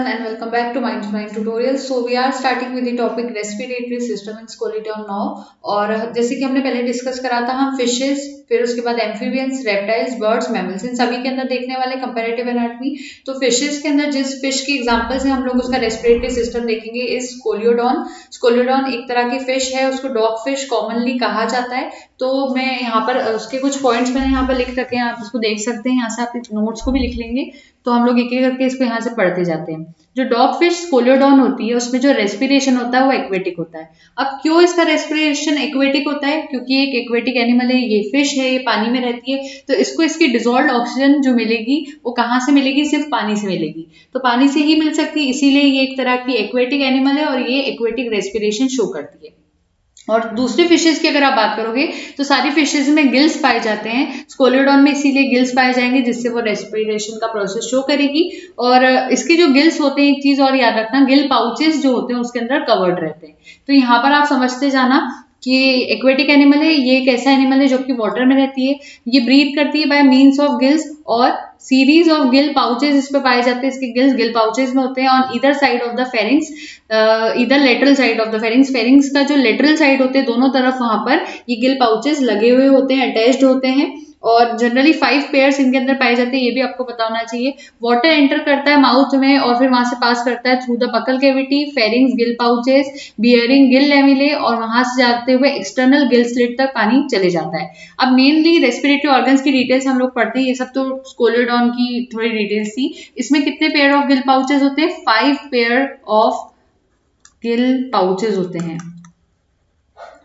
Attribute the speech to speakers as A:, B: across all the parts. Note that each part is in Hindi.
A: And welcome back to Mind to Mind tutorial. So we are starting with the topic respiratory system in Scoleton now. और जैसे कि हमने पहले डिस्कस करा था हम फिशेस, फिर उसके बाद एम्फीबियंस, रेप्टाइल्स, बर्ड्स, मैमल्स, इन सभी के अंदर देखने वाले कंपैरेटिव एनाटॉमी. तो फिशेस के अंदर जिस फिश की एग्जांपल्स है हम लोग उसका रेस्पिरेटरी सिस्टम देखेंगे इज स्कोलियोडॉन. स्कोलियोडॉन एक तरह की फिश है, उसको डॉग फिश कॉमनली कहा जाता है. तो मैं यहाँ पर उसके कुछ पॉइंट्स मैंने यहाँ पर लिख रखे हैं, आप उसको देख सकते हैं. यहाँ से आप नोट्स को भी लिख लेंगे. तो हम लोग एक एक करके इसको यहाँ से पढ़ते जाते हैं. जो डॉग फिश स्कोलियोडॉन होती है उसमें जो रेस्पिरेशन होता है वो एक्वेटिक होता है. अब क्यों इसका रेस्पिरेशन एक्वेटिक होता है? क्योंकि एक एक्वेटिक एनिमल है, ये फिश है, ये पानी में रहती है. तो इसको इसकी डिजोल्व ऑक्सीजन जो मिलेगी वो कहाँ से मिलेगी? सिर्फ पानी से मिलेगी. तो पानी से ही मिल सकती है, इसीलिए ये एक तरह की एक्वेटिक एनिमल है और ये एक्वेटिक रेस्पिरेशन शो करती है. और दूसरे फिशेस की अगर आप बात करोगे तो सारी फिशेस में गिल्स पाए जाते हैं. स्कोलियोडॉन में इसीलिए गिल्स पाए जाएंगे जिससे वो रेस्पिरेशन का प्रोसेस शो करेगी. और इसके जो गिल्स होते हैं, एक चीज और याद रखना, गिल पाउचेस जो होते हैं उसके अंदर कवर्ड रहते हैं. तो यहाँ पर आप समझते जाना कि एक्वेटिक एनिमल है, ये एक ऐसा एनिमल है जो कि वाटर में रहती है. ये ब्रीथ करती है बाय मीन्स ऑफ गिल्स और सीरीज ऑफ गिल पाउचेस इस पे पाए जाते हैं. इसके गिल्स गिल पाउचेस में होते हैं on either side of the pharynx, इधर lateral side of the pharynx. Pharynx का जो लेटरल साइड होते हैं दोनों तरफ वहां पर ये गिल पाउचेस लगे हुए होते हैं, अटैच्ड होते हैं. और जनरली 5 पेयर्स इनके अंदर पाए जाते हैं, ये भी आपको पता होना चाहिए. वाटर एंटर करता है माउथ में और फिर वहां से पास करता है through the buccal cavity, pharynx, Gill pouches, bearing Gill lamellae, और वहां से जाते हुए एक्सटर्नल गिल स्लिट तक पानी चले जाता है. अब मेनली रेस्पिरेटरी ऑर्गन्स की डिटेल्स हम लोग पढ़ते हैं, ये सब तो स्कोलियोडॉन की थोड़ी डिटेल्स थी. इसमें कितने पेयर ऑफ गिल पाउचेस होते हैं? 5 पेयर ऑफ गिल पाउचेस होते हैं.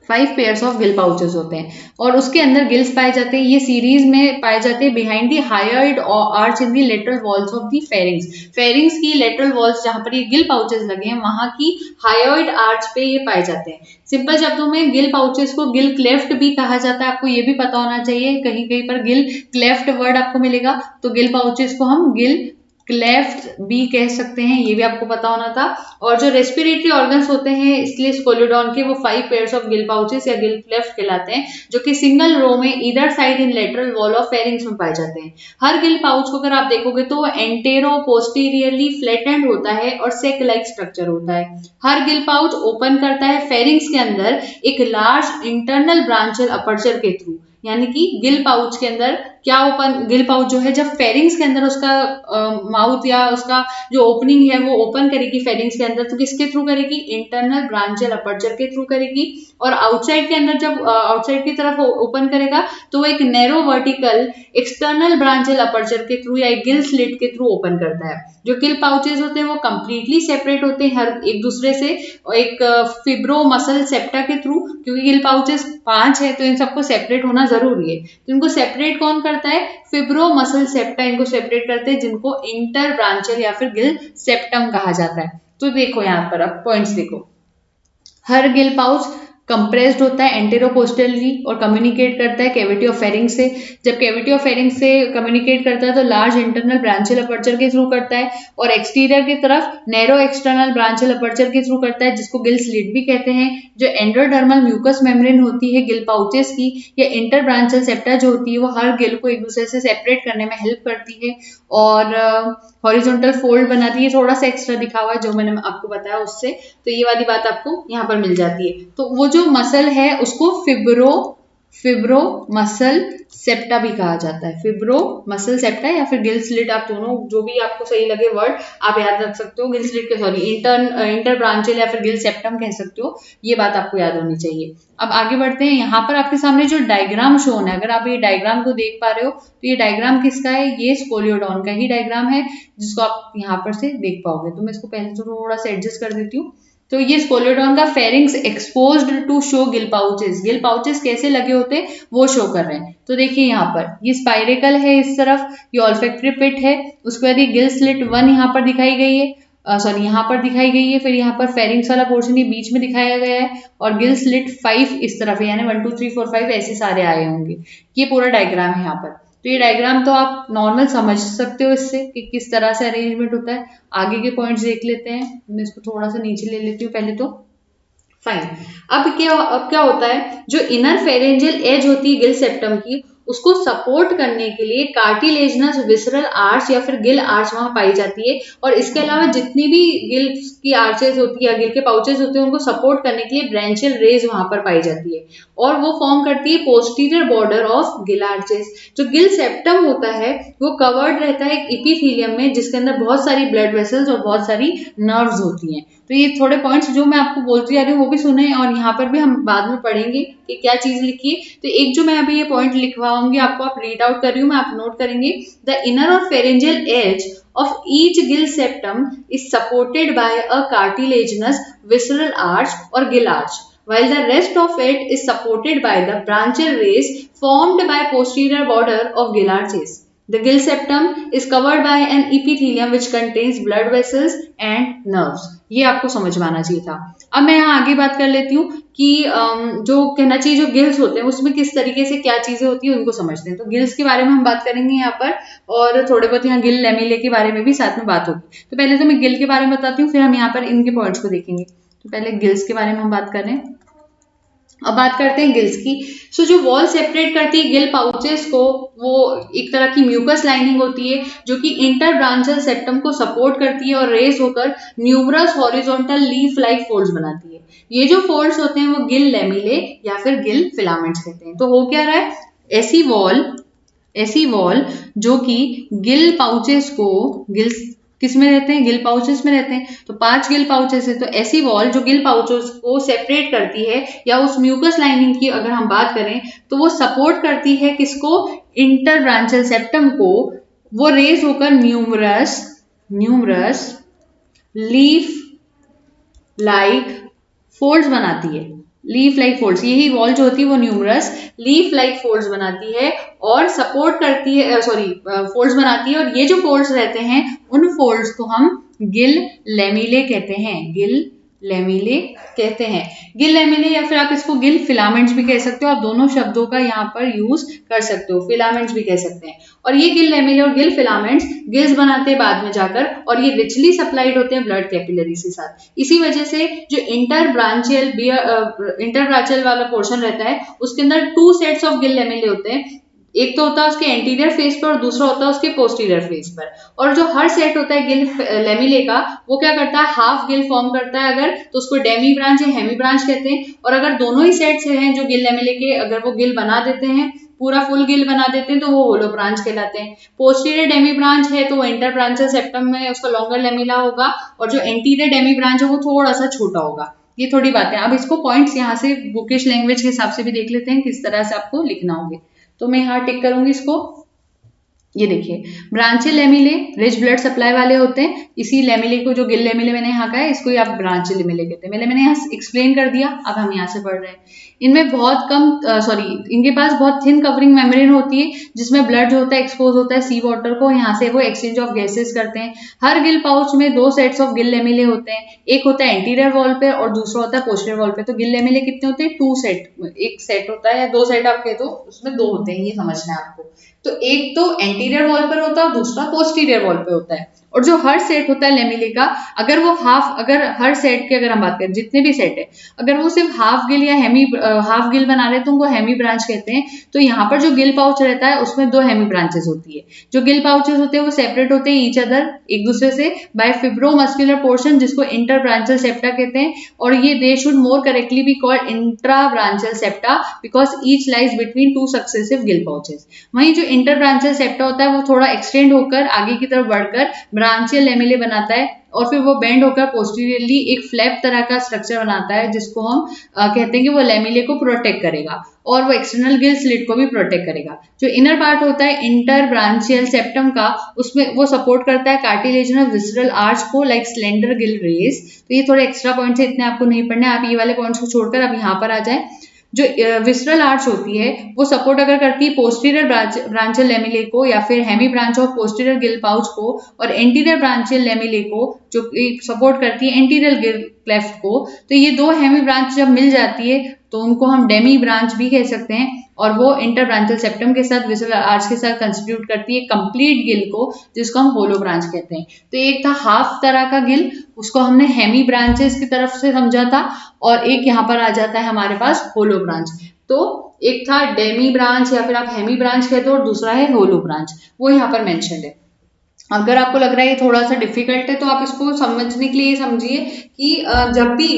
A: 5 पेयर्स ऑफ गिल पाउचेस होते हैं और उसके अंदर गिल्स पाए जाते हैं. ये सीरीज में पाए जाते हैं behind the hired arch in the lateral walls of the pharynx. Pharynx की लेटरल वॉल्स जहां पर ये गिल पाउचेस लगे हैं वहां की हायर्ड आर्च पे ये पाए जाते हैं. सिंपल शब्दों में गिल पाउचेस को गिल क्लेफ्ट भी कहा जाता है. आपको ये भी पता होना चाहिए, कहीं कहीं पर गिल क्लेफ्ट वर्ड आपको मिलेगा. तो गिल पाउचेस को हम गिल क्लेफ्ट भी कह सकते हैं, ये भी आपको पता होना था. और जो रेस्पिरेटरी ऑर्गन्स होते हैं इसलिए स्कोलियोडॉन के वो 5 पेयर्स ऑफ गिल पाउचेस या गिल क्लेफ्ट कहलाते हैं, जो कि सिंगल रो में either side in lateral wall of pharynx में पाए जाते हैं. हर गिल पाउच को अगर आप देखोगे तो वो एंटेरो पोस्टीरियरली फ्लैटेंड होता है और सेक लाइक स्ट्रक्चर होता है. हर गिल पाउच ओपन करता है फेरिंग्स के अंदर एक लार्ज इंटरनल ब्रांचियल अपर्चर के थ्रू. यानी कि गिल पाउच के अंदर क्या ओपन, गिल पाउच जो है जब फेरिंग्स के अंदर उसका माउथ या उसका जो ओपनिंग है वो ओपन करेगी फेरिंग्स के अंदर, तो किसके थ्रू करेगी? इंटरनल ब्रांचियल अपर्चर के थ्रू करेगी. और आउटसाइड के अंदर जब आउटसाइड की तरफ ओपन करेगा तो वो एक narrow vertical external branchial aperture के थ्रू या एक गिल स्लिट के थ्रू ओपन करता है. जो गिल पाउचेस होते हैं वो कंप्लीटली सेपरेट होते हैं हर एक दूसरे से, एक फिब्रो मसल सेप्टा के थ्रू. क्योंकि गिल पाउचेस 5 है तो इन सबको सेपरेट होना जरूरी है. तो इनको सेपरेट कौन करता है? फिब्रो मसल सेप्टा इनको सेपरेट करते हैं, जिनको इंटर ब्रांचियल या फिर गिल सेप्टम कहा जाता है. तो देखो यहाँ पर आप पॉइंट्स देखो. हर गिल पाउच कंप्रेस्ड होता है एंटेरोपोस्टरली और कम्युनिकेट करता है कैविटी ऑफ फेरिंग से. जब कैविटी ऑफ फेरिंग से कम्युनिकेट करता है तो लार्ज इंटरनल ब्रांचियल अपर्चर के थ्रू करता है और एक्सटीरियर की तरफ नैरो एक्सटर्नल ब्रांचियल अपर्चर के थ्रू करता है, जिसको गिल स्लिट भी कहते हैं. जो एंडोडर्मल म्यूकस मेम्ब्रेन होती है गिल पाउचेस की, या इंटर ब्रांचियल सेप्टा जो होती है वो हर गिल को एक दूसरे से सेपरेट करने में हेल्प करती है और हॉरिजॉन्टल फोल्ड बनाती है. थोड़ा सा एक्स्ट्रा दिखा हुआ है जो मैंने आपको बताया उससे, तो ये वाली बात आपको यहाँ पर मिल जाती है. तो वो जो मसल है उसको फिब्रो मसल सेप्टा भी कहा जाता है. फिब्रो मसल सेप्टा या फिर गिल स्लिट, आप दोनों जो भी आपको सही लगे वर्ड आप याद रख सकते हो. गिल स्लिट के सॉरी इंटर ब्रांचियल या फिर गिल सेप्टम कह सकते हो. ये बात आपको याद होनी चाहिए. अब आगे बढ़ते हैं. यहाँ पर आपके सामने जो डायग्राम शोन है, अगर आप ये डायग्राम को देख पा रहे हो तो ये डायग्राम किसका है? ये स्कोलियोडॉन का ही डायग्राम है जिसको आप यहाँ पर से देख पाओगे. तो मैं इसको पहले तो थोड़ा सा एडजस्ट कर देती हूँ. तो ये स्कोलियोडॉन का pharynx exposed to show gill pouches. Gill pouches कैसे लगे होते हैं वो शो कर रहे हैं. तो देखिए यहाँ पर ये स्पाइरेकल है इस तरफ, ये ऑल्फैक्टरी पिट है, उसके बाद ये गिल स्लिट 1 यहाँ पर दिखाई गई है, सॉरी यहाँ पर दिखाई गई है. फिर यहाँ पर फेरिंग्स वाला पोर्शन ये बीच में दिखाया गया है और गिल स्लिट 5 इस तरफ है, यानी 1 2 3 4 5 ऐसे सारे आए होंगे. ये पूरा डायग्राम है यहाँ पर. तो ये डायग्राम तो आप नॉर्मल समझ सकते हो इससे कि किस तरह से अरेंजमेंट होता है. आगे के पॉइंट्स देख लेते हैं. मैं इसको थोड़ा सा नीचे ले लेती हूँ पहले तो. फाइन. अब क्या होता है, जो इनर फेरेंजियल एज होती है गिल सेप्टम की उसको सपोर्ट करने के लिए कार्टिलेजनस विसरल आर्च या फिर गिल आर्च वहां पाई जाती है। और इसके अलावा जितनी भी गिल की आर्चेज होती है या गिल के पाउचेज होते हैं उनको सपोर्ट करने के लिए ब्रांचियल रेज वहां पर पाई जाती है और वो फॉर्म करती है posterior border of gill arches. जो गिल सेप्टम होता है वो कवर्ड रहता है एक इपीथीलियम में जिसके अंदर बहुत सारी ब्लड वेसल्स और बहुत सारी नर्व्स होती हैं। तो ये थोड़े पॉइंट्स जो मैं आपको बोलती जा रही हूँ वो भी सुने और यहाँ पर भी हम बाद में पढ़ेंगे कि क्या चीज लिखी है। तो एक जो मैं अभी ये पॉइंट लिखवाऊंगी आपको, आप रीड आउट कर रही हूँ, मैं आप नोट करेंगे। द इनर और pharyngeal edge of each gill septum is supported by a cartilaginous visceral arch or gill arch, while the rest of it is supported by the branchial rays formed by posterior border of gill arches. The gill septum is covered by an epithelium which contains blood vessels and nerves. ये आपको समझ में आना चाहिए था। अब मैं यहाँ आगे बात कर लेती हूँ कि जो कहना चाहिए जो गिल्स होते हैं उसमें किस तरीके से क्या चीजें होती है उनको समझते हैं। तो गिल्स के बारे में हम बात करेंगे यहाँ पर और थोड़े बहुत यहाँ गिल लेमिले के बारे में भी साथ में बात होगी। तो पहले तो मैं गिल के बारे में बताती हूँ, फिर हम यहाँ पर इनके पॉइंट्स को देखेंगे। तो पहले गिल्स के बारे में हम बात कर रहे हैं। अब बात करते हैं गिल्स की। सो जो वॉल सेपरेट करती है गिल पाउचेस को वो एक तरह की म्यूकस लाइनिंग होती है जो कि इंटर ब्रांचियल सेप्टम को सपोर्ट करती है और रेस होकर numerous horizontal leaf like folds बनाती है। ये जो फोल्ड्स होते हैं वो गिल लेमिले या फिर गिल फिलामेंट्स कहते हैं। तो हो क्या रहा है, ऐसी वॉल जो कि गिल पाउचेस को, गिल्स किस में रहते हैं, गिल पाउचेस में रहते हैं। तो 5 गिल पाउचेस है, तो ऐसी वॉल जो गिल पाउचेस को सेपरेट करती है या उस म्यूकस लाइनिंग की अगर हम बात करें तो वो सपोर्ट करती है किसको, इंटर ब्रांचियल सेप्टम को। वो रेज होकर न्यूमरस लीफ लाइक फोल्ड्स बनाती है। लीफ लाइक फोल्ड्स, यही वॉल जो होती है वो न्यूमरस लीफ लाइक फोल्ड्स बनाती है और सपोर्ट करती है, फोल्ड्स बनाती है। और ये जो फोल्ड्स रहते हैं उन फोल्ड्स को हम गिल लेमिले कहते हैं। गिल लेमिले या फिर आप इसको गिल फिलामेंट्स भी कह सकते हो। आप दोनों शब्दों का यहाँ पर यूज कर सकते हो, फिलामेंट्स भी कह सकते हैं। और ये गिल लेमिले और गिल फिलामेंट्स गिल्स बनाते हैं बाद में जाकर और ये रिचली सप्लाइड होते हैं ब्लड कैपिलरीज के साथ। इसी वजह से जो इंटर ब्रांचियल वाला पोर्शन रहता है उसके अंदर 2 सेट्स ऑफ गिल लेमिले होते हैं। एक तो होता है उसके एंटीरियर फेस पर और दूसरा होता है उसके पोस्टीरियर फेस पर। और जो हर सेट होता है गिल लेमिले का वो क्या करता है, हाफ गिल फॉर्म करता है अगर, तो उसको डेमी ब्रांच या हेमी ब्रांच कहते हैं। और अगर दोनों ही सेट्स हैं जो गिल लेमिले के, अगर वो गिल बना देते हैं, पूरा फुल गिल बना देते हैं, तो वो होलो ब्रांच कहलाते हैं। पोस्टीरियर डेमी ब्रांच है तो वो इंटर ब्रांचियल सेप्टम में उसका लॉन्गर लेमिला होगा और जो एंटीरियर डेमी ब्रांच है वो थोड़ा सा छोटा होगा। ये थोड़ी बातें। अब इसको पॉइंट्स यहाँ से बुकिश लैंग्वेज के हिसाब से भी देख लेते हैं किस तरह से आपको लिखना होंगे। तो मैं यहाँ टिक करूंगी इसको। ये देखिए, branchial lamellae rich blood supply वाले होते हैं। इसी लेमिले को, जो गिल लेमिले मैंने यहाँ कहा है, इसको ही आप ब्रांचियल लेमिले कहते हैं। मैंने यहाँ एक्सप्लेन कर दिया, अब हम यहाँ से पढ़ रहे हैं। इनमें बहुत इनके पास बहुत थिन कवरिंग मेम्ब्रेन होती है जिसमें ब्लड जो होता है एक्सपोज होता है सी वाटर को, यहाँ से वो एक्सचेंज ऑफ गैसेस करते हैं। हर गिल पाउच में 2 सेट्स ऑफ गिल लेमिले होते हैं, एक होता है एंटीरियर वॉल पे और दूसरा होता है पोस्टीरियर वॉल पे। तो गिल लेमिले कितने होते हैं, 2 सेट, एक सेट होता है या 2 सेट आप कह दो, उसमें 2 होते हैं, ये समझना है आपको। तो एक तो एंटीरियर वॉल पर होता है और दूसरा पोस्टीरियर वॉल पे होता है। और जो हर सेट होता है लेमिले का, अगर वो अगर हर सेट की अगर हम बात करें, जितने भी सेट है, अगर वो सिर्फ हाफ गिल या हाफ गिल बना रहे तो उनको हेमी ब्रांच कहते हैं। तो यहाँ पर जो गिल पाउच रहता है उसमें 2 हेमी ब्रांचेस होती है। जो गिल पाउचेस होते हैं वो सेपरेट होते हैं ईच अदर, एक दूसरे से, बाय फिब्रोमस्कुलर पोर्शन जिसको इंटर ब्रांचियल सेप्टा कहते हैं। और ये they should more correctly be called intra branchial septa because each lies between 2 successive Gill pouches. वहीं जो इंटर ब्रांचियल सेप्टा होता है वो थोड़ा एक्सटेंड होकर आगे की तरफ बढ़कर ब्रांचियल लेमिले बनाता है और फिर वो बेंड होकर पोस्टीरियरली एक फ्लैप तरह का स्ट्रक्चर बनाता है जिसको हम कहते हैं कि वो लेमिले को प्रोटेक्ट करेगा और वो एक्सटर्नल गिल स्लिट को भी प्रोटेक्ट करेगा। जो इनर पार्ट होता है इंटर ब्रांचियल सेप्टम का, उसमें वो सपोर्ट करता है कार्टिलेजिनस विसरल आर्च को लाइक स्लेंडर गिल रेस। तो ये थोड़े एक्स्ट्रा पॉइंट्स है, इतने आपको नहीं पढ़ने, आप ये वाले पॉइंट्स को छोड़कर अब यहाँ पर आ जाए। जो विसरल आर्च होती है वो सपोर्ट अगर करती है पोस्टीरियर ब्रांचियल लेमिले को या फिर hemi branch of posterior gill pouch को, और एंटीरियर ब्रांचियल लेमिले को जो सपोर्ट करती है एंटीरियर गिल क्लेफ्ट को। तो ये 2 हेमी ब्रांच जब मिल जाती है तो उनको हम डेमी ब्रांच भी कह सकते हैं और वो इंटर ब्रांचियल सेप्टम के साथ विसरल आर्च के साथ कंस्टिट्यूट करती है कंप्लीट गिल को, जिसको हम होलो ब्रांच कहते हैं। तो एक था हाफ तरह का गिल, उसको हमने हेमी ब्रांचेस की तरफ से समझा था, और एक यहाँ पर आ जाता है हमारे पास होलो ब्रांच। तो एक था डेमी ब्रांच या फिर आप हेमी ब्रांच कहते हो और दूसरा है होलो ब्रांच, वो यहाँ पर मेंशन्ड है। अगर आपको लग रहा है ये थोड़ा सा डिफिकल्ट है तो आप इसको समझने के लिए समझिए कि जब भी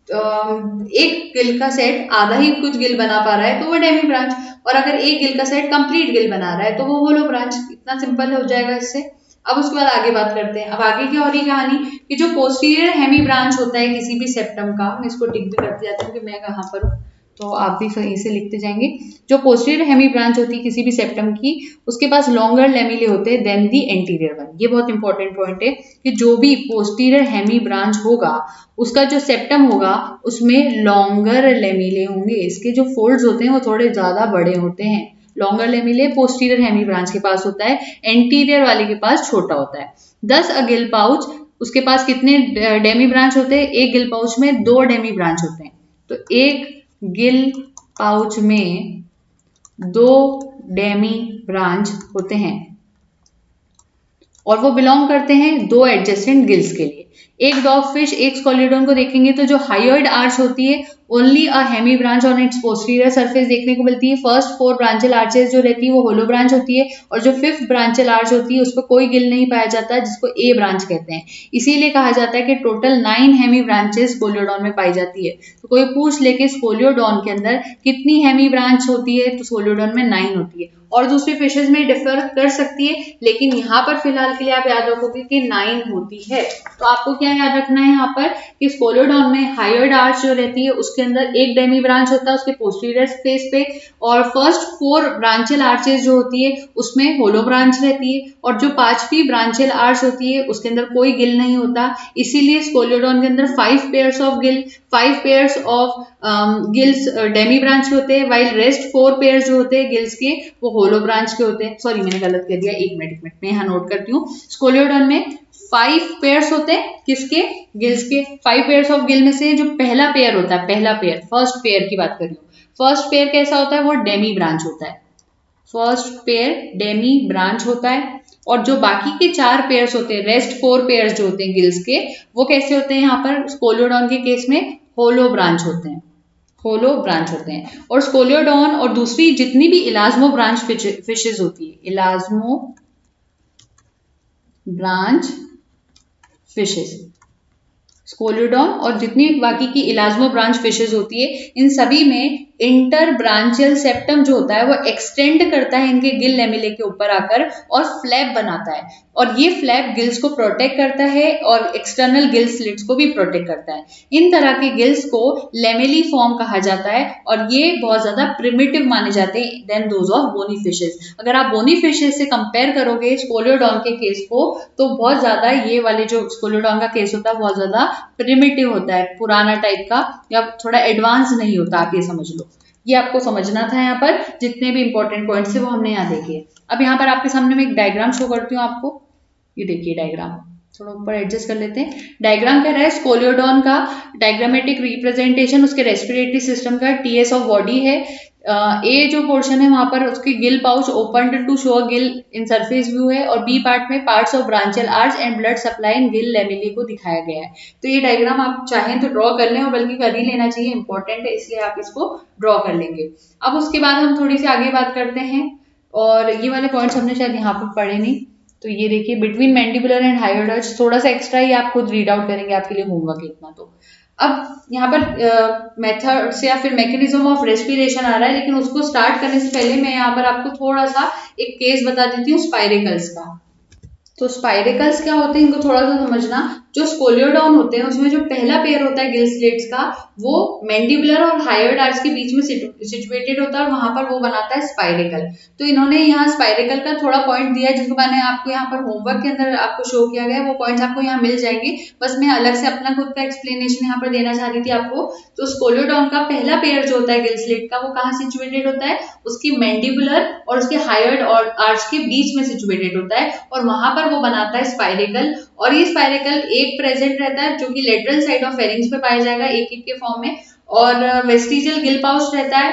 A: एक गिल का सेट आधा ही कुछ गिल बना पा रहा है तो वो डेमी ब्रांच, और अगर एक गिल का सेट कंप्लीट गिल बना रहा है तो वो होलो ब्रांच। इतना सिंपल हो जाएगा इससे। अब उसके बाद आगे बात करते हैं। अब आगे क्या हो रही कहानी कि जो पोस्टीरियर हेमी ब्रांच होता है किसी भी सेप्टम का, मैं इसको टिक भी करते जाती हूँ कि मैं कहाँ पर हूँ, तो आप भी सही से लिखते जाएंगे। जो पोस्टीरियर हेमी ब्रांच होती है किसी भी सेप्टम की, उसके पास लॉन्गर लेमिले होते हैं देन दी एंटीरियर वन। ये बहुत इंपॉर्टेंट पॉइंट है कि जो भी पोस्टीरियर हेमी ब्रांच होगा उसका जो सेप्टम होगा उसमें लॉन्गर लेमिले होंगे, इसके जो फोल्ड्स होते हैं वो थोड़े ज्यादा बड़े होते हैं। Longer lamellae posterior hemi branch के पास होता है, एंटीरियर वाले के पास छोटा होता है। 10 गिल पाउच, उसके पास कितने डेमी ब्रांच होते हैं? एक गिल पाउच में 2 डेमी ब्रांच होते हैं, तो एक गिल पाउच में 2 डेमी ब्रांच होते हैं और वो बिलोंग करते हैं 2 एडजेसेंट गिल्स के लिए। एक डॉग फिश, एक स्कोलिडोन को देखेंगे तो जो हायोइड आर्च होती है only a hemi branch on its posterior surface देखने को मिलती है। फर्स्ट 4 ब्रांचल आर्चेस जो रहती है वो होलो ब्रांच होती है, और जो 5th ब्रांचल आर्च होती है उस पर कोई गिल नहीं पाया जाता जिसको ए ब्रांच कहते हैं। इसीलिए कहा जाता है कि टोटल 9 हेमी ब्रांचेस स्कोलियोडॉन में पाई जाती है। तो कोई पूछ ले कि स्कोलियोडॉन के अंदर कितनी हेमी ब्रांच होती है, तो स्कोलियोडॉन में 9 होती है। और दूसरे फिशेज में डिफर कर सकती है, लेकिन यहाँ पर फिलहाल के लिए आप याद रखोगे कि 9 होती है। तो आपको क्या याद रखना है यहाँ पर कि स्कोलियोडॉन में हायोइड आर्च जो रहती है उसके अंदर एक डेमी ब्रांच होता है उसके पोस्टीरियर स्पेस पे, और फर्स्ट 4 ब्रांचल आर्चेस जो होती है उसमें होलो ब्रांच रहती है, और जो 5वीं ब्रांचल आर्च होती है उसके अंदर कोई गिल नहीं होता। इसीलिए स्कोलियोडॉन के अंदर 5 pairs of gill, 5 pairs of gills Demi branch के होते हैं, वाइल रेस्ट 4 पेयर्स जो होते हैं गिल्स के वो होलो ब्रांच के होते हैं। सॉरी मैंने गलत कह दिया, एक मिनट मैं यहाँ नोट करती हूँ। स्कोलियोडॉन में 5 पेयर्स होते हैं, किसके? गिल्स के। 5 पेयर्स ऑफ गिल में से जो पहला पेयर होता है, पहला पेयर, फर्स्ट पेयर की बात कर रही हूँ, फर्स्ट पेयर कैसा होता है? वो डेमी ब्रांच होता है। फर्स्ट पेयर डेमी ब्रांच होता है, और जो बाकी के 4 पेयर्स होते हैं, रेस्ट 4 पेयर्स जो होते हैं गिल्स के, वो कैसे होते हैं? यहाँ पर स्कोलियोडॉन के केस में होलो ब्रांच होते हैं, होलो ब्रांच होते हैं। और स्कोलियोडॉन और दूसरी जितनी भी इलाज्मो ब्रांच फिशेज होती है, इलाज्मो ब्रांच फिशेज, स्कोलियोडॉन और जितनी बाकी की इलाज्मो ब्रांच फिशेज होती है, इन सभी में इंटर ब्रांचियल सेप्टम जो होता है वो एक्सटेंड करता है इनके गिल लेमिले के ऊपर आकर और फ्लैप बनाता है, और ये फ्लैप गिल्स को प्रोटेक्ट करता है और एक्सटर्नल गिल स्लिट्स को भी प्रोटेक्ट करता है। इन तरह के गिल्स को लेमिली फॉर्म कहा जाता है, और ये बहुत ज्यादा प्रिमिटिव माने जाते हैं than those of bony fishes. अगर आप बोनी फिशेज से कंपेयर करोगे स्कोलियोडॉन के केस को, तो बहुत ज्यादा ये वाले जो स्कोलियोडॉन का केस होता है बहुत ज्यादा प्रिमिटिव होता है, पुराना टाइप का, या थोड़ा एडवांस नहीं होता, आप ये समझ लो। ये आपको समझना था। यहाँ पर जितने भी इंपॉर्टेंट पॉइंट्स थे वो हमने यहाँ देखे। अब यहाँ पर आपके सामने मैं एक डायग्राम शो करती हूँ आपको, ये देखिए डायग्राम, थोड़ा ऊपर एडजस्ट कर लेते हैं। डायग्राम कह रहा है स्कोलियोडॉन का डायग्रामेटिक रिप्रेजेंटेशन उसके रेस्पिरेटरी सिस्टम का टीएस ऑफ बॉडी है। ए जो पोर्शन है वहां पर उसके gill pouch open to show gill in surface view है, और बी पार्ट में parts of branchial arch and blood supply in gill lamellae को दिखाया गया है। तो ये डायग्राम आप चाहें तो ड्रॉ कर लें, और बल्कि कर ही लेना चाहिए, इंपॉर्टेंट है इसलिए आप इसको ड्रॉ कर लेंगे। अब उसके बाद हम थोड़ी सी आगे बात करते हैं, और ये वाले पॉइंट्स हमने शायद यहाँ पर पढ़े नहीं। तो ये देखिए between mandibular and hyoid arch, थोड़ा सा एक्स्ट्रा ही आप खुद रीड आउट करेंगे, आपके लिए होमवर्क है इतना। तो अब यहाँ पर मेथड्स या फिर मैकेनिज्म ऑफ रेस्पिरेशन आ रहा है, लेकिन उसको स्टार्ट करने से पहले मैं यहाँ पर आपको थोड़ा सा एक केस बता देती हूँ स्पाइरेकल्स का। तो स्पाइरेकल्स क्या होते हैं इनको थोड़ा सा समझना। जो स्कोलियोडॉन होते हैं उसमें जो पहला पेयर होता है गिल स्लिट्स का, वो मैंडिबुलर और हायोइड आर्च के बीच में सिचुएटेड होता है, और वहां पर वो बनाता है स्पाइरेकल। तो इन्होंने यहाँ स्पाइरेकल का थोड़ा पॉइंट दिया है जिसको मैंने आपको यहाँ पर होमवर्क के अंदर आपको शो किया गया है, वो पॉइंट्स आपको यहाँ मिल जाएंगे। बस मैं अलग से अपना खुद का एक्सप्लेनेशन यहाँ पर देना चाह रही थी आपको। तो स्कोलियोडॉन का पहला पेयर जो होता है गिल स्लिट का, वो कहाँ सिचुएटेड होता है? उसकी मैंडिबुलर और उसके हायोइड और आर्च के बीच में सिचुएटेड होता है, और वहां पर वो बनाता है स्पाइरेकल। और ये स्पाइरेकल एक प्रेजेंट रहता है जो कि लेटरल साइड ऑफ फेरिंग्स पे पाया जाएगा एक एक के फॉर्म में, और वेस्टिजियल गिल पाउच रहता है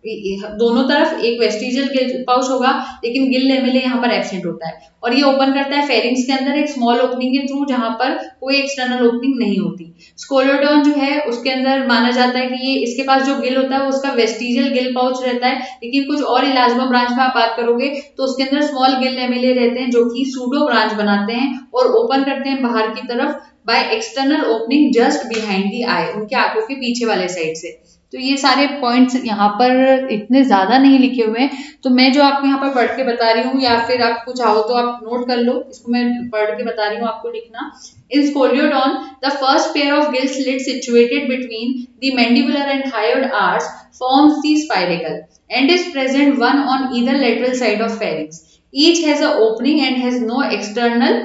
A: दोनों तरफ एक वेस्टिजियल गिल पाउच होगा, लेकिन गिल लेमिले यहाँ पर एब्सेंट होता है, और ये ओपन करता है फेरिंग्स के अंदर एक स्मॉल ओपनिंग के थ्रू, जहां पर कोई एक्सटर्नल ओपनिंग नहीं होती। स्कोलोडॉन जो है उसके अंदर माना जाता है कि ये इसके पास जो गिल होता है वो उसका वेस्टिजियल गिल पाउच रहता है, लेकिन कुछ और इलाजमा ब्रांच में आप बात करोगे तो उसके अंदर स्मॉल गिल लेमिले रहते हैं जो कि सूडो ब्रांच बनाते हैं और ओपन करते हैं बाहर की तरफ by external opening just behind the eye, उनके आंखों के पीछे वाले साइड से। तो ये सारे पॉइंट्स यहाँ पर इतने ज्यादा नहीं लिखे हुए हैं, तो मैं जो आपको यहाँ पर पढ़ के बता रही हूँ, या फिर आप कुछ चाहो तो आप नोट कर लो, इसको मैं पढ़ के बता रही हूँ, आपको लिखना। In Scoliodon the first pair of gill slit situated between the mandibular and hyoid arch forms the spiracle and is present one on either lateral side of pharynx. Each has a opening and has no external,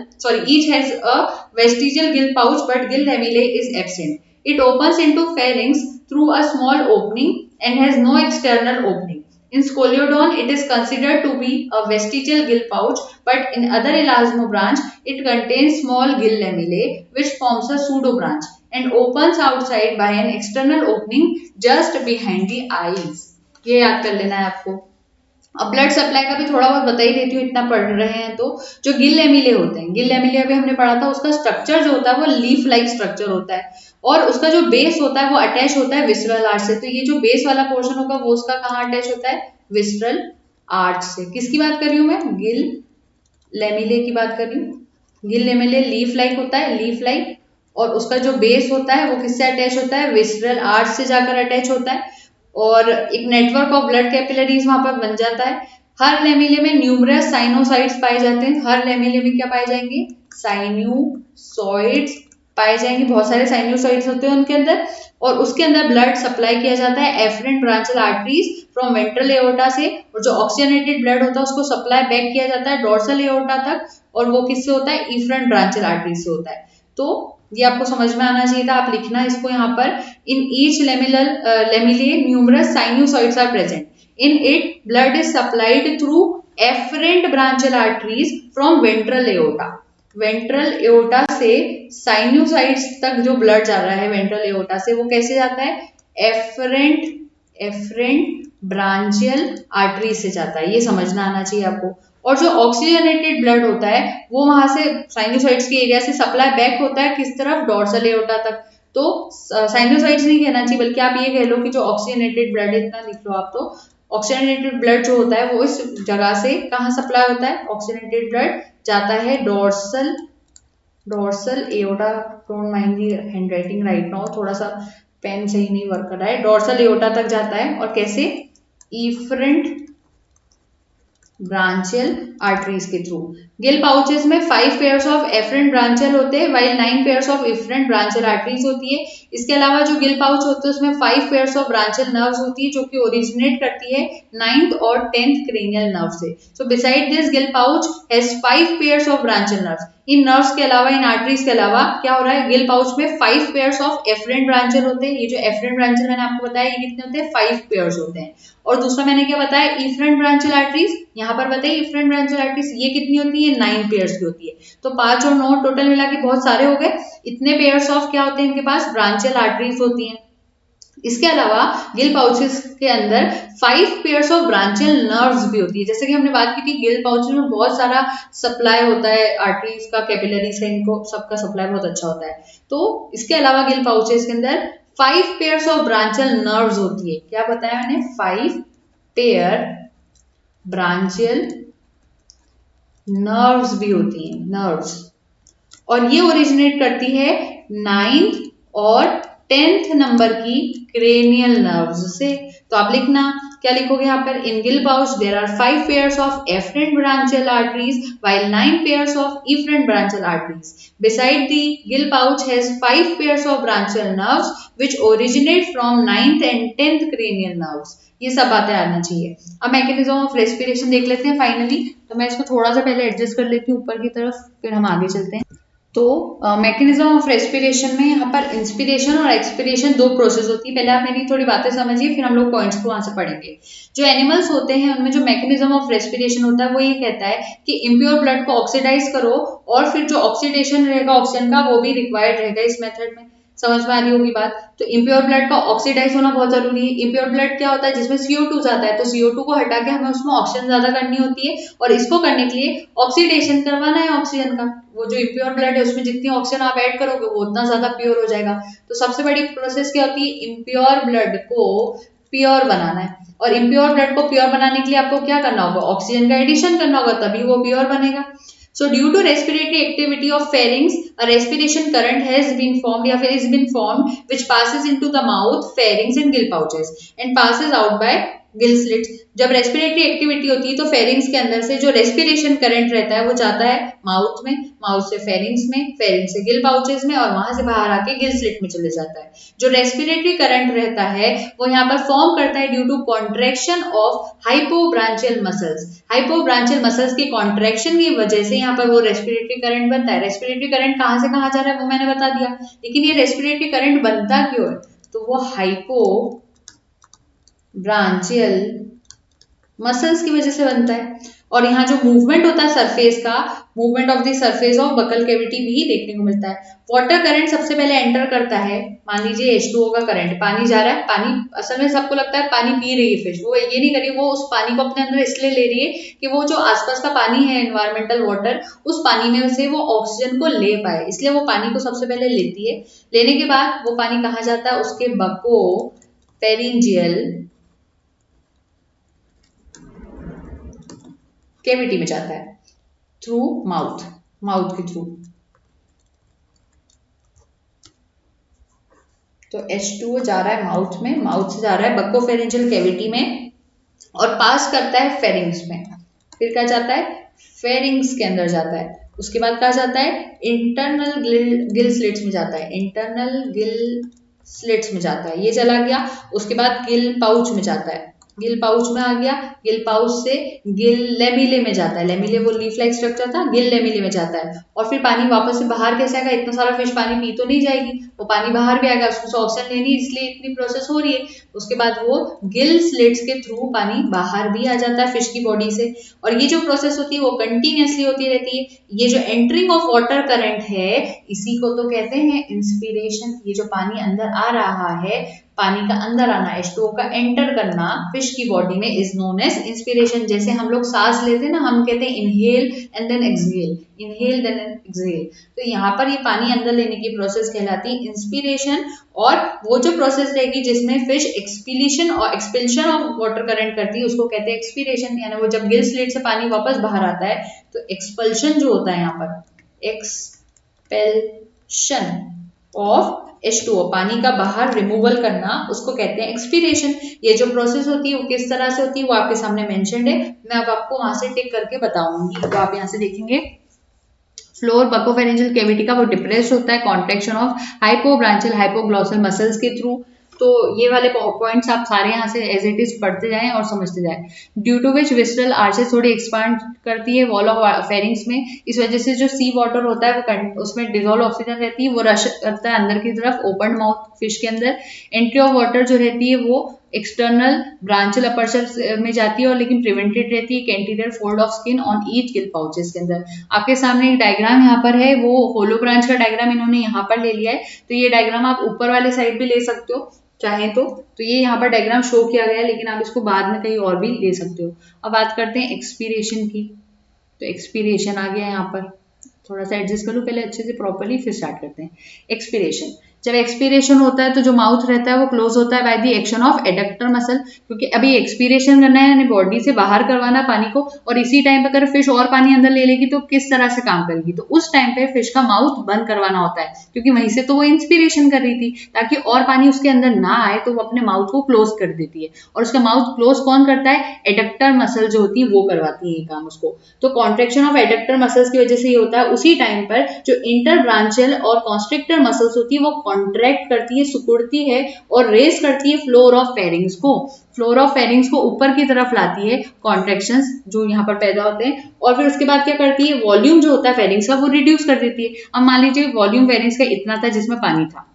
A: each has a vestigial gill pouch but gill lamellae is absent. It opens into pharynx through a small opening and has no external opening. In Scoliodon, it is considered to be a vestigial gill pouch, but in other elasmobranch, it contains small gill lamellae, which forms a pseudobranch and opens outside by an external opening just behind the eyes. ये याद कर लेना है आपको। अब ब्लड सप्लाई का भी थोड़ा बहुत बता ही देती हूँ, इतना पढ़ रहे हैं तो। जो गिल लेमिले होते हैं, गिल लेमिले अभी हमने पढ़ा था, उसका स्ट्रक्चर जो होता है वो लीफ लाइक स्ट्रक्चर होता है, और उसका जो बेस होता है वो अटैच होता है विसरल आर्च से। तो ये जो बेस वाला पोर्शन होगा वो उसका कहाँ अटैच होता है? विसरल आर्च से। किसकी बात कर रही हूँ मैं? गिल लेमिले की बात कर रही हूँ। गिल लेमिले लीफ लाइक होता है, लीफ लाइक, और उसका जो बेस होता है वो किससे अटैच होता है? विसरल आर्च से जाकर अटैच होता है, और एक नेटवर्क ऑफ ब्लड कैपिलरीज वहां पर बन जाता है। हर लेमिले में न्यूमरस साइनोसाइड्स पाए जाते हैं। हर लेमिले में क्या पाए जाएंगे? साइनोसॉइड्स पाए जाएंगे, बहुत सारे साइनोसॉइड्स होते हैं उनके अंदर, और उसके अंदर ब्लड सप्लाई किया जाता है afferent branchial arteries from ventral aorta से, और जो ऑक्सीजनेटेड ब्लड होता है उसको सप्लाई बैक किया जाता है डोर्सल एओर्टा तक, और वो किससे होता है? इफरेंट ब्रांचियल आर्टरीज से होता है। तो ये आपको समझ में आना चाहिए था, आप लिखना इसको यहाँ पर। In each lamellae numerous sinusoids are present. In it blood is supplied through afferent branchial arteries from ventral aorta. Ventral aorta से साइनोसाइड्स तक जो ब्लड जा रहा है वेंट्रल एओर्टा से, वो कैसे जाता है? एफरेंट ब्रांचियल आर्टरी से जाता है, ये समझना आना चाहिए आपको। और जो ऑक्सीजनेटेड ब्लड होता है वो वहां से साइनोसाइड्स के एरिया से सप्लाई बैक होता है किस तरफ? डोर्सल एओर्टा तक। तो साइनोसाइड्स नहीं कहना चाहिए, बल्कि आप ये कह लो कि जो ऑक्सीजनेटेड ब्लड है, इतना लिख लो आप। तो ऑक्सीजनेटेड ब्लड जो होता है वो इस जगह से कहाँ सप्लाई होता है? ऑक्सीजनेटेड ब्लड जाता है dorsal aorta. Don't mind the handwriting right now, थोड़ा सा पेन सही नहीं वर्क कर रहा है। डोर्सल एओर्टा तक जाता है, और कैसे? इफरेंट ब्रांचियल आर्टरीज के थ्रू। गिल पाउचेस में 5 पेयर्स ऑफ एफरेंट ब्रांचियल होते हैं, while 9 pairs of efferent branchial arteries होती है। इसके अलावा जो गिल पाउच होते हैं उसमें 5 पेयर्स ऑफ ब्रांचियल नर्व्स होती है, जो कि ओरिजिनेट करती है 9th और 10th क्रेनियल नर्व से। So beside this gill pouch has 5 pairs of branchial nerves. इन नर्व्स के अलावा, इन आर्टरीज के अलावा क्या हो रहा है? गिल पाउच में 5 पेयर्स ऑफ एफरेंट ब्रांचियल होते हैं। ये जो एफरेंट ब्रांचियल मैंने आपको बताया, ये कितने होते हैं? 5 पेयर्स होते हैं। और दूसरा मैंने क्या बताया? Efferent branchial arteries. यहाँ पर बताइए इफरेंट ब्रांचियल आर्टरीज ये कितनी होती है? 9 पेयर्स की होती है। तो 5 और 9 टोटल मिला के बहुत सारे हो गए। इतने पेयर्स ऑफ क्या होते हैं इनके पास? ब्रांचियल आर्टरीज होती हैं। इसके अलावा गिल पाउचेस के अंदर 5 पेयर्स ऑफ ब्रांचियल नर्व्स भी होती है। जैसे कि हमने बात की थी, गिल पाउचेस में बहुत सारा सप्लाई होता है आर्टरीज का, कैपिलरीज से, इनको सबका सप्लाई बहुत अच्छा होता है। तो इसके अलावा गिल पाउचेस के अंदर 5 पेयर्स ऑफ ब्रांचियल नर्व्स होती है। क्या बताया मैंने? 5 पेयर ब्रांचियल नर्व्स भी होती है, नर्व्स, और ये ओरिजिनेट करती है 9th और 10th नंबर की क्रेनियल नर्व्स से। तो आप लिखना, क्या लिखोगे यहाँ पर? In gill pouch there are 5 pairs of efferent branchial arteries while 9 pairs of efferent branchial arteries. Beside the gill pouch has 5 pairs of branchial nerves which originate from 9th and 10th cranial nerves. ये सब बातें आना चाहिए। अब मैकेनिज्म ऑफ रेस्पिरेशन देख लेते हैं फाइनली। तो मैं इसको थोड़ा सा पहले एडजस्ट कर लेती हूँ ऊपर की तरफ, फिर हम आगे चलते हैं। तो मैकेनिज्म ऑफ रेस्पिरेशन में यहाँ पर इंस्पिरेशन और एक्सपिरेशन 2 प्रोसेस होती है। पहले आप मेरी थोड़ी बातें समझिए, फिर हम लोग पॉइंट्स को वहां से पढ़ेंगे। जो एनिमल्स होते हैं उनमें जो मैकेनिज्म ऑफ रेस्पिरेशन होता है वो ये कहता है कि इम्प्योर ब्लड को ऑक्सीडाइज करो, और फिर जो ऑक्सीडेशन रहेगा ऑक्सीजन का वो भी रिक्वायर्ड रहेगा इस मेथड में। समझ में आ रही होगी बात। तो इम्प्योर ब्लड का ऑक्सीडाइज होना बहुत जरूरी है। इम्प्योर ब्लड क्या होता है, जिसमें CO2 जाता है, तो CO2 को हटा के हमें उसमें ऑक्सीजन ज्यादा करनी होती है, और इसको करने के लिए ऑक्सीडेशन करवाना है ऑक्सीजन का। वो जो इम्प्योर ब्लड है उसमें जितनी ऑक्सीजन आप ऐड करोगे वो उतना ज्यादा प्योर हो जाएगा। तो सबसे बड़ी प्रोसेस क्या होती है, इम्प्योर ब्लड को प्योर बनाना है। और इम्प्योर ब्लड को प्योर बनाने के लिए आपको क्या करना होगा, ऑक्सीजन का एडिशन करना होगा, तभी वो प्योर बनेगा। So due to respiratory activity of pharynx, a respiration current has been formed या फिर is been formed which passes into the mouth, pharynx and gill pouches and passes out by gill slits। जब रेस्पिरेटरी एक्टिविटी होती है तो फेरिंग्स के अंदर से जो रेस्पिरेशन करंट रहता है वो जाता है माउथ में, माउथ से फेरिंग्स में, फेरिंग्स से गिल पाउचेस में, और वहां से बाहर आके गिल स्लिट में चले जाता है। जो रेस्पिरेटरी करंट रहता है वो यहाँ पर फॉर्म करता है due to contraction of hypobranchial muscles. Hypobranchial muscles की कॉन्ट्रैक्शन की वजह से यहाँ पर वो रेस्पिरेटरी करंट बनता है। रेस्पिरेटरी करंट कहाँ से कहाँ जा रहा है वो मैंने बता दिया, लेकिन ये रेस्पिरेटरी करंट बनता क्यों है, तो वो हाइपो ब्रांचियल मसल्स की वजह से बनता है। और यहाँ जो मूवमेंट होता है सरफेस का, movement of the surface of buccal cavity भी देखने को मिलता है। वाटर करंट सबसे पहले एंटर करता है, मान लीजिए H2O का करंट, पानी जा रहा है, पानी असल में सबको लगता है पानी पी रही है फिश, वो ये नहीं करिए, वो उस पानी को अपने अंदर इसलिए ले रही है कि वो जो आसपास का पानी है एनवायरमेंटल वाटर, उस पानी में से वो ऑक्सीजन को ले पाए, इसलिए वो पानी को सबसे पहले लेती है। लेने के बाद वो पानी कहाँ जाता है, उसके बको पेरिंजियल कैविटी में जाता है थ्रू माउथ, माउथ के थ्रू। तो H2O जा रहा है माउथ में, माउथ से जा रहा है बकोफेरेंजियल कैविटी में और पास करता है फेरिंग्स में, फिर क्या जाता है फेरिंग्स के अंदर जाता है, उसके बाद कहा जाता है इंटरनल गिल स्लिट्स में जाता है, इंटरनल गिल स्लिट्स में जाता है, ये चला गया। उसके बाद गिल पाउच में जाता है, गिल पाउच में आ गया, गिल पाउच से गिल लेमिले में जाता है, लेमिले वो लीफ लाइक स्ट्रक्चर था, गिल लेमिले में जाता है, और फिर पानी वापस से बाहर कैसे आएगा, इतना सारा फिश पानी पी तो नहीं जाएगी, वो पानी बाहर भी आएगा, उसको ऑक्सीजन लेनी इसलिए इतनी प्रोसेस हो रही है। उसके बाद वो गिल स्लिट्स के थ्रू पानी बाहर भी आ जाता है फिश की बॉडी से, और ये जो प्रोसेस होती है वो कंटिन्यूसली होती रहती है। ये जो एंट्रिंग ऑफ वाटर करंट है इसी को तो कहते हैं इंस्पिरेशन। ये जो पानी अंदर आ रहा है, पानी का अंदर आना, H2O का एंटर करना फिश की बॉडी में इज नोन एज इंस्पिरेशन। जैसे हम लोग सांस लेते हैं ना, हम कहते हैं inhale and then exhale, inhale then exhale, तो यहाँ पर ये पानी अंदर लेने की प्रोसेस कहलाती है इंस्पिरेशन। और वो जो प्रोसेस रहेगी जिसमें फिश एक्सपीलिशन और एक्सपेल्शन ऑफ वाटर करंट करती है उसको कहते हैं एक्सपीरेशन, यानी वो जब गिल स्लिट से पानी वापस बाहर आता है तो एक्सपल्शन जो होता है यहाँ पर एक्सपेल्शन ऑफ H2O, पानी का बाहर रिमूवल करना, उसको कहते हैं एक्सपीरेशन। ये जो प्रोसेस होती है वो किस तरह से होती है वो आपके सामने मेंशन्ड है, मैं अब आपको वहां से टिक करके बताऊंगी। तो आप यहाँ से देखेंगे फ्लोर बकोफेरेंजियल कैविटी का वो डिप्रेस्ड होता है कॉन्ट्रैक्शन ऑफ हाइपोब्रांचियल हाइपोग्लॉसल मसल्स के थ्रू। तो ये वाले पॉइंट्स आप सारे यहाँ से एज इट इज पढ़ते जाएं और समझते जाएं। Due to which visceral arches थोड़ी एक्सपांड करती है वॉल ऑफ फेरिंग्स में, इस वजह से जो सी वाटर होता है वो उसमें डिजोल्व ऑक्सीजन रहती है, वो रश करता है अंदर की तरफ ओपन माउथ फिश के अंदर। एंट्री ऑफ वाटर जो रहती है वो एक्सटर्नल ब्रांचियल अपर्चर में जाती है और लेकिन प्रिवेंटेड रहती है कैंटिलियर fold of skin on each gill pouches के अंदर। आपके सामने एक डायग्राम यहाँ पर है, वो होलो ब्रांच का डायग्राम इन्होंने यहाँ पर ले लिया है, तो ये डायग्राम आप ऊपर वाले साइड भी ले सकते हो चाहे तो ये यहाँ पर डायग्राम शो किया गया है, लेकिन आप इसको बाद में कहीं और भी ले सकते हो। अब बात करते हैं एक्सपीरेशन की, तो एक्सपीरेशन आ गया यहाँ पर, थोड़ा सा एडजस्ट कर लूँ पहले अच्छे से प्रॉपर्ली, फिर स्टार्ट करते हैं। एक्सपीरेशन, जब एक्सपीरेशन होता है तो जो माउथ रहता है वो क्लोज होता है by the action of adductor muscle, क्योंकि अभी एक्सपीरेशन करना है यानी बॉडी से बाहर करवाना पानी को, और इसी टाइम पे अगर फिश और पानी अंदर ले लेगी तो किस तरह से काम करेगी, तो उस टाइम पे फिश का माउथ बंद करवाना होता है, क्योंकि वहीं से तो वो इंस्पिरेशन कर रही थी, ताकि और पानी उसके अंदर ना आए तो वो अपने माउथ को क्लोज कर देती है। और उसका माउथ क्लोज कौन करता है, एडक्टर मसल जो होती है वो करवाती है ये काम उसको। तो कॉन्ट्रेक्शन ऑफ एडक्टर मसल्स की वजह से ये होता है। उसी टाइम पर जो इंटर ब्रांचियल और कॉन्स्ट्रिक्टर मसल्स होती है वो कॉन्ट्रैक्ट करती है, सिकुड़ती है और रेस करती है फ्लोर ऑफ फेरिंग्स को, फ्लोर ऑफ फेरिंग्स को ऊपर की तरफ लाती है कॉन्ट्रैक्शंस जो यहाँ पर पैदा होते हैं, और फिर उसके बाद क्या करती है, वॉल्यूम जो होता है फेरिंग्स का वो रिड्यूस कर देती है। अब मान लीजिए वॉल्यूम फेरिंग्स का इतना था जिसमें पानी था,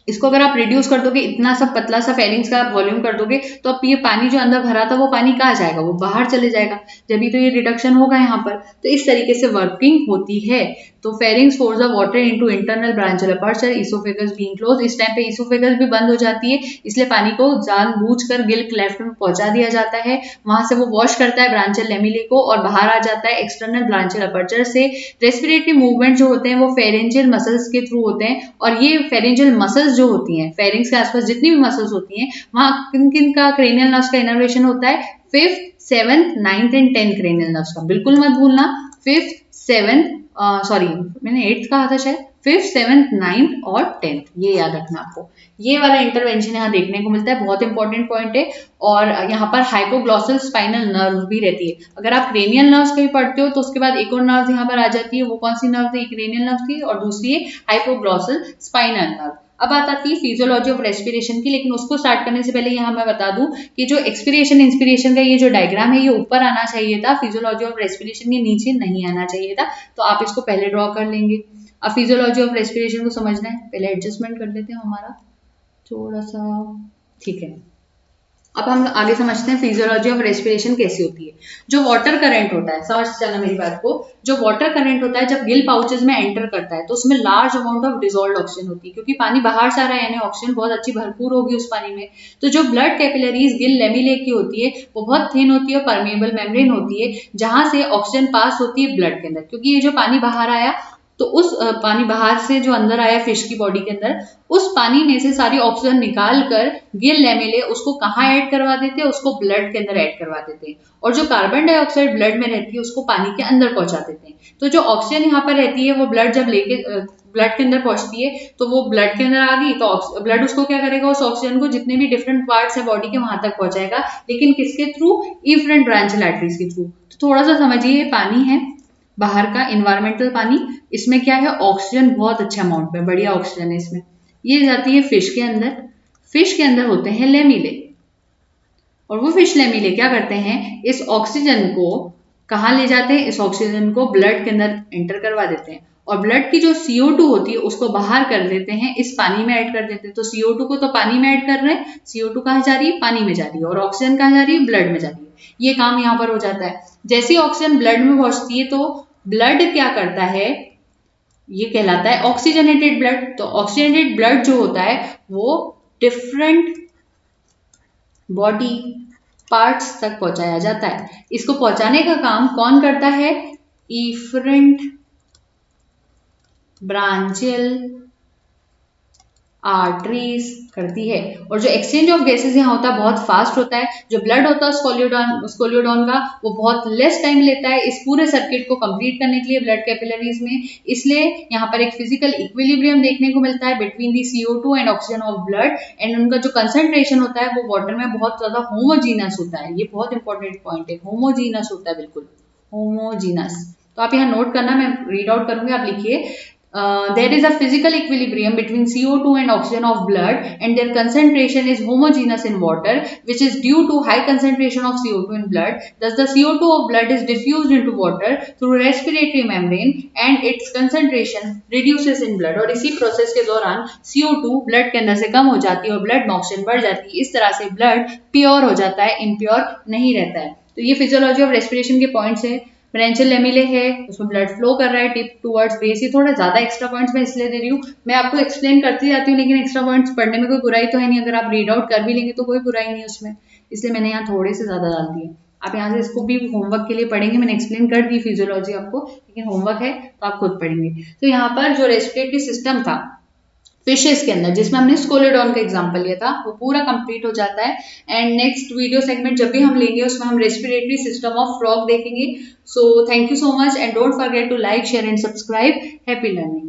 A: इसको अगर आप रिड्यूस कर दोगे, इतना सा पतला सा फेरिंग्स का वॉल्यूम कर दोगे, तो अब ये पानी जो अंदर भरा था वो पानी कहाँ जाएगा, वो बाहर चले जाएगा, जब भी तो ये रिडक्शन होगा यहाँ पर। तो इस तरीके से वर्किंग होती है। तो pharynx force the water into internal branchial aperture, oesophagus being close. इस टाइम पे इसोफेगस भी बंद हो जाती है, इसलिए पानी को जानबूझकर गिल क्लेफ्ट में पहुंचा दिया जाता है। वहां से वो वॉश करता है ब्रांचियल लेमिले को और बाहर आ जाता है एक्सटर्नल ब्रांचियल अपर्चर से। रेस्पिरेटरी मूवमेंट जो होते हैं वो फेरेंजियल मसल्स के थ्रू होते हैं, और ये फेरेंजियल मसल्स जो होती हैं, फेरिंग्स के आसपास जितनी भी मसल्स होती हैं, वहां किन किन का क्रेनियल नर्व्स का इनर्वेशन होता है? 5th, 7th, 9th and 10th cranial nerves का। बिल्कुल मत भूलना, 5th, 7th, सॉरी मैंने 8th कहा था शायद, 5th, 7th, 9th और 10th, ये याद रखना आपको। ये वाला इंटरवेंशन यहाँ देखने को मिलता है, बहुत इंपॉर्टेंट पॉइंट है। और यहाँ पर हाइपोग्लॉसल स्पाइनल नर्व भी रहती है। अगर आप क्रेनियल नर्व्स कहीं पढ़ते हो तो उसके बाद एक और नर्व यहाँ पर आ जाती है, वो कौन सी नर्व थी? क्रेनियल नर्व थी, और दूसरी है हाइपोग्लॉसल स्पाइनल नर्व। अब बात आती है फिजियोलॉजी ऑफ रेस्पिरेशन की, लेकिन उसको स्टार्ट करने से पहले यहाँ मैं बता दूं कि जो एक्सपिरेशन इंस्पिरेशन का ये जो डायग्राम है, ये ऊपर आना चाहिए था, फिजियोलॉजी ऑफ रेस्पिरेशन के नीचे नहीं आना चाहिए था, तो आप इसको पहले ड्रॉ कर लेंगे। अब फिजियोलॉजी ऑफ रेस्पिरेशन को समझना है, पहले एडजस्टमेंट कर लेते हैं हमारा थोड़ा सा, ठीक है। अब हम आगे समझते हैं फिजियोलॉजी ऑफ रेस्पिरेशन कैसी होती है। जो वाटर करंट होता है, समझ जाना मेरी बात को, जो वाटर करंट होता है जब गिल पाउचेस में एंटर करता है तो उसमें large amount of dissolved oxygen होती है, क्योंकि पानी बाहर से आ रहा है, यानी ऑक्सीजन बहुत अच्छी भरपूर होगी उस पानी में। तो जो ब्लड कैपिलरीज गिल लेमिले की होती है वो बहुत थिन होती है, परमेबल मेम्ब्रेन होती है, जहां से ऑक्सीजन पास होती है ब्लड के अंदर। क्योंकि ये जो पानी बाहर आया, तो उस पानी बाहर से जो अंदर आया फिश की बॉडी के अंदर, उस पानी में से सारी ऑक्सीजन निकाल कर गिल लेमिले उसको कहाँ ऐड करवा देते हैं? उसको ब्लड के अंदर ऐड करवा देते हैं। और जो कार्बन डाइऑक्साइड ब्लड में रहती है उसको पानी के अंदर पहुंचा देते हैं। तो जो ऑक्सीजन यहाँ पर रहती है वो ब्लड जब लेके ब्लड के अंदर पहुंचती है, तो वो ब्लड के अंदर आ गई, तो ब्लड उसको क्या करेगा? उस ऑक्सीजन को जितने भी डिफरेंट पार्ट्स है बॉडी के, वहां तक पहुंचाएगा, लेकिन किसके थ्रू? इफरेंट ब्रांचियल आर्टरीज के थ्रू। तो थोड़ा सा समझिए, ये पानी है बाहर का इन्वायरमेंटल पानी, इसमें क्या है? ऑक्सीजन बहुत अच्छे अमाउंट में, बढ़िया ऑक्सीजन है इसमें। ये जाती है फिश के अंदर, फिश के अंदर होते हैं लेमिले, और वो फिश लेमिले क्या करते हैं? इस ऑक्सीजन को कहाँ ले जाते हैं? इस ऑक्सीजन को ब्लड के अंदर एंटर करवा देते हैं, और ब्लड की जो CO2 होती है उसको बाहर कर देते हैं, इस पानी में ऐड कर देते हैं। तो CO2 को तो पानी में ऐड कर रहे हैं, CO2 कहाँ जा रही है? पानी में जा रही है, और ऑक्सीजन कहाँ जा रही है? ब्लड में जा रही है। ये काम यहाँ पर हो जाता है। जैसे ही ऑक्सीजन ब्लड में पहुंचती है तो ब्लड क्या करता है? ये कहलाता है ऑक्सीजनेटेड ब्लड। तो ऑक्सीजनेटेड ब्लड जो होता है वो डिफरेंट बॉडी पार्ट्स तक पहुंचाया जाता है। इसको पहुंचाने का काम कौन करता है? इफरेंट ब्रांचियल आर्टरीज करती है। और जो एक्सचेंज ऑफ गैसेस यहाँ होता है बहुत फास्ट होता है। जो ब्लड होता है स्कोलियोडॉन का, वो बहुत लेस टाइम लेता है इस पूरे सर्किट को कंप्लीट करने के लिए ब्लड कैपिलरीज में। इसलिए यहाँ पर एक फिजिकल इक्विलिब्रियम देखने को मिलता है between the CO2 and oxygen of blood, and उनका जो कंसंट्रेशन होता है वो वाटर में बहुत ज्यादा होमोजीनस होता है। ये बहुत इंपॉर्टेंट पॉइंट है, होमोजीनस होता है, बिल्कुल होमोजीनस। तो आप यहाँ नोट करना, मैं रीड आउट करूंगी, आप लिखिए। There is a physical equilibrium between CO2 and oxygen of blood, and their concentration is homogeneous in water, which is due to high concentration of CO2 in blood. Thus, the CO2 of blood is diffused into water through respiratory membrane, and its concentration reduces in blood. और इसी प्रोसेस के दौरान CO2 ब्लड के अंदर से कम हो जाती है और ब्लड में ऑक्सीजन बढ़ जाती है। इस तरह से ब्लड प्योर हो जाता है, इम्प्योर नहीं रहता है। तो ये फिजियोलॉजी ऑफ रेस्पिरेशन के पॉइंट्स है। ब्रांचियल लेमिले है, उसमें ब्लड फ्लो कर रहा है टिप टुवर्ड्स बेस। ये थोड़ा ज्यादा एक्स्ट्रा पॉइंट्स मैं इसलिए दे रही हूँ, मैं आपको एक्सप्लेन करती जाती हूँ, लेकिन एक्स्ट्रा पॉइंट्स पढ़ने में कोई बुराई तो है नहीं, अगर आप रीड आउट कर भी लेंगे तो कोई बुराई नहीं उसमें, इसलिए मैंने यहाँ थोड़े से ज्यादा डाल दिए। आप यहाँ से इसको भी होमवर्क के लिए पढ़ेंगे, मैंने एक्सप्लेन कर दी फिजियोलॉजी आपको, लेकिन होमवर्क है तो आप खुद पढ़ेंगे। तो यहाँ पर जो रेस्पिरेटरी सिस्टम था फिशेस के अंदर, जिसमें हमने स्कोलियोडॉन का एग्जांपल लिया था, वो पूरा कंप्लीट हो जाता है। एंड नेक्स्ट वीडियो सेगमेंट जब भी हम लेंगे उसमें हम रेस्पिरेटरी सिस्टम ऑफ फ्रॉग देखेंगे। So thank you so much, and don't forget to like, share and subscribe. Happy learning.